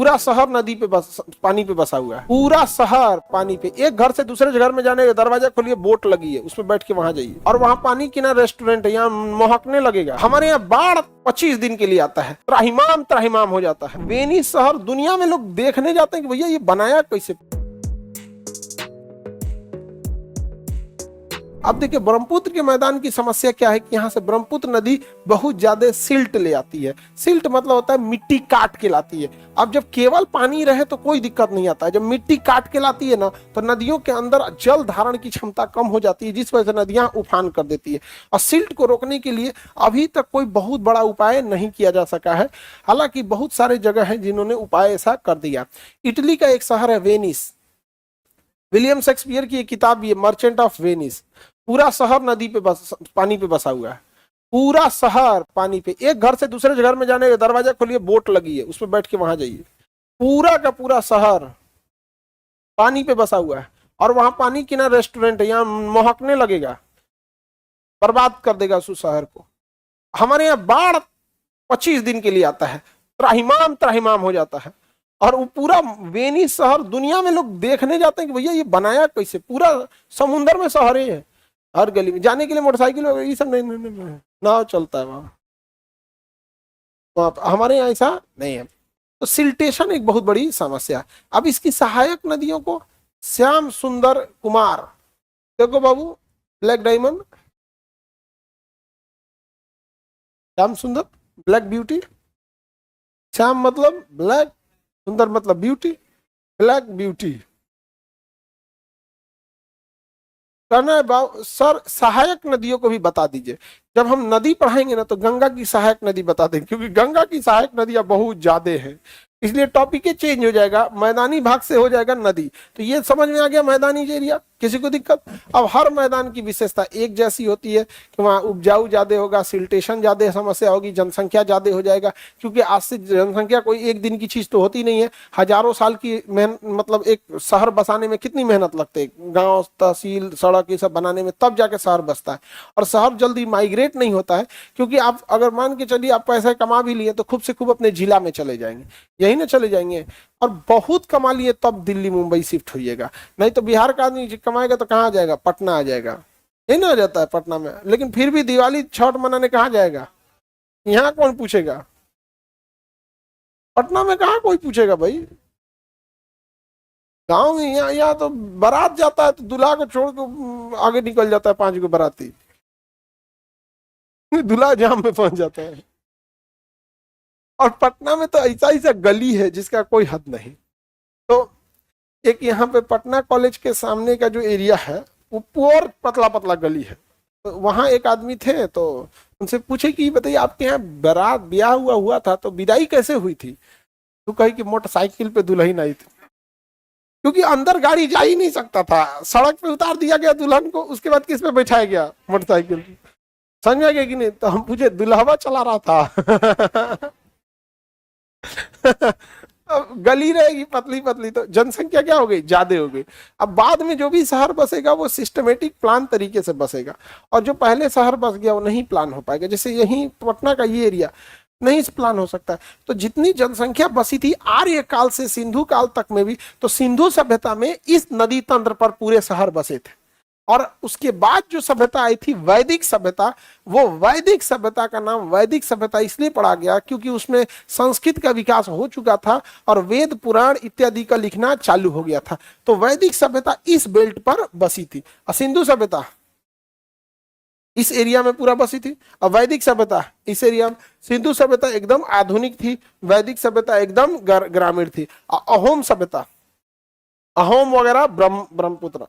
पूरा शहर नदी पे पानी पे बसा हुआ है, पूरा शहर पानी पे। एक घर से दूसरे घर में जाने का दरवाजा खोलिए, बोट लगी है, उसमें बैठ के वहां जाइए और वहां पानी किनारे रेस्टोरेंट है, यहाँ महकने लगेगा। हमारे यहाँ बाढ़ 25 दिन के लिए आता है, त्राहिमाम त्राहिमाम हो जाता है। वेनिस शहर दुनिया में लोग देखने जाते हैं कि भैया ये बनाया कैसे। अब देखिए ब्रह्मपुत्र के मैदान की समस्या क्या है कि यहाँ से ब्रह्मपुत्र नदी बहुत ज्यादा सिल्ट ले आती है। सिल्ट मतलब होता है मिट्टी काट के लाती है। अब जब केवल पानी रहे तो कोई दिक्कत नहीं आता है, जब मिट्टी काट के लाती है ना तो नदियों के अंदर जल धारण की क्षमता कम हो जाती है, जिस वजह से नदियां उफान कर देती है। और सिल्ट को रोकने के लिए अभी तक कोई बहुत बड़ा उपाय नहीं किया जा सका है, हालांकि बहुत सारे जगह हैं जिन्होंने उपाय ऐसा कर दिया। इटली का एक शहर है वेनिस, विलियम शेक्सपियर की एक किताब ये मर्चेंट ऑफ वेनिस। पूरा शहर नदी पे पानी पे बसा हुआ है, पूरा शहर पानी पे। एक घर से दूसरे घर में जाने का दरवाजा खोलिए, बोट लगी है, उसमें बैठ के वहां जाइए। पूरा का पूरा शहर पानी पे बसा हुआ है और वहां पानी किनारे रेस्टोरेंट है, यहाँ महकने लगेगा, बर्बाद कर देगा उस शहर को। हमारे यहाँ बाढ़ 25 दिन के लिए आता है, त्राहिमाम त्राहिमाम हो जाता है। और वो पूरा वेनिस शहर दुनिया में लोग देखने जाते हैं कि भैया ये बनाया कैसे। पूरा समुद्र में शहर है, हर गली में जाने के लिए मोटरसाइकिल ये सब नहीं, नाव चलता है वहां। हमारे यहाँ ऐसा नहीं है। तो सिल्टेशन एक बहुत बड़ी समस्या है। अब इसकी सहायक नदियों को श्याम सुंदर कुमार, देखो बाबू, ब्लैक डायमंड, श्याम सुंदर, ब्लैक ब्यूटी। श्याम मतलब ब्लैक, सुंदर मतलब ब्यूटी, ब्लैक ब्यूटी। कहना है सर सहायक नदियों को भी बता दीजिए। जब हम नदी पढ़ाएंगे ना तो गंगा की सहायक नदी बता देंगे, क्योंकि गंगा की सहायक नदियां बहुत ज्यादा हैं, इसलिए टॉपिक ही चेंज हो जाएगा, मैदानी भाग से हो जाएगा नदी। तो ये समझ में आ गया मैदानी एरिया, किसी को दिक्कत। अब हर मैदान की विशेषता एक जैसी होती है कि वहाँ उपजाऊ ज्यादा होगा, सिल्टेशन ज्यादा समस्या होगी, जनसंख्या ज्यादा हो जाएगा, क्योंकि आज से जनसंख्या कोई एक दिन की चीज तो होती नहीं है। हजारों साल की मतलब एक शहर बसाने में कितनी मेहनत लगती है, गाँव तहसील सड़क ये सब बनाने में, तब जाके शहर बसता है। और शहर जल्दी माइग्रेट नहीं होता है, क्योंकि आप अगर मान के चलिए आप पैसा कमा भी लिए तो खूब से खूब अपने जिला में चले जाएंगे, यही ना चले जाएंगे। और बहुत कमा लिए तब दिल्ली मुंबई शिफ्ट होइएगा, नहीं तो बिहार का आदमी कमाएगा तो कहाँ जाएगा, पटना आ जाएगा, यही ना आ जाता है पटना में। लेकिन फिर भी दिवाली छठ मनाने कहाँ जाएगा, यहाँ कौन पूछेगा, पटना में कहाँ कोई पूछेगा भाई। गांव में यहाँ तो बारात जाता है तो दूल्हा को छोड़ के आगे निकल जाता है 5 गो बाराती, दूल्हा जाम में पहुंच जाता है। और पटना में तो ऐसा ऐसा गली है जिसका कोई हद नहीं। तो एक यहाँ पे पटना कॉलेज के सामने का जो एरिया है वो पूरा पतला पतला गली है। तो वहाँ एक आदमी थे, तो उनसे पूछे कि बताइए आपके यहाँ बारात ब्याह हुआ था तो विदाई कैसे हुई थी। तो कही कि मोटरसाइकिल पे दुल्हन आई थी, क्योंकि अंदर गाड़ी जा ही नहीं सकता था, सड़क पे उतार दिया गया दुल्हन को, उसके बाद किस पे बैठाया गया, मोटरसाइकिल पे। समझ में गया कि नहीं। तो हम पूछे दुल्हवा चला रहा था अब गली रहेगी पतली पतली तो जनसंख्या क्या हो गई, ज्यादा हो गई। अब बाद में जो भी शहर बसेगा वो सिस्टमेटिक प्लान तरीके से बसेगा, और जो पहले शहर बस गया वो नहीं प्लान हो पाएगा। जैसे यही पटना का ये एरिया नहीं प्लान हो सकता है। तो जितनी जनसंख्या बसी थी आर्य काल से सिंधु काल तक में भी, तो सिंधु सभ्यता में इस नदी तंत्र पर पूरे शहर बसे थे। और उसके बाद जो सभ्यता आई थी वैदिक सभ्यता, वो वैदिक सभ्यता का नाम वैदिक सभ्यता इसलिए पड़ा गया क्योंकि उसमें संस्कृत का विकास हो चुका था और वेद पुराण इत्यादि का लिखना चालू हो गया था। तो वैदिक सभ्यता इस बेल्ट पर बसी थी और सिंधु सभ्यता इस एरिया में पूरा बसी थी, और वैदिक सभ्यता इस एरिया में। सिंधु सभ्यता एकदम आधुनिक थी, वैदिक सभ्यता एकदम ग्रामीण थी। अहोम सभ्यता, अहोम वगैरह ब्रह्मपुत्र,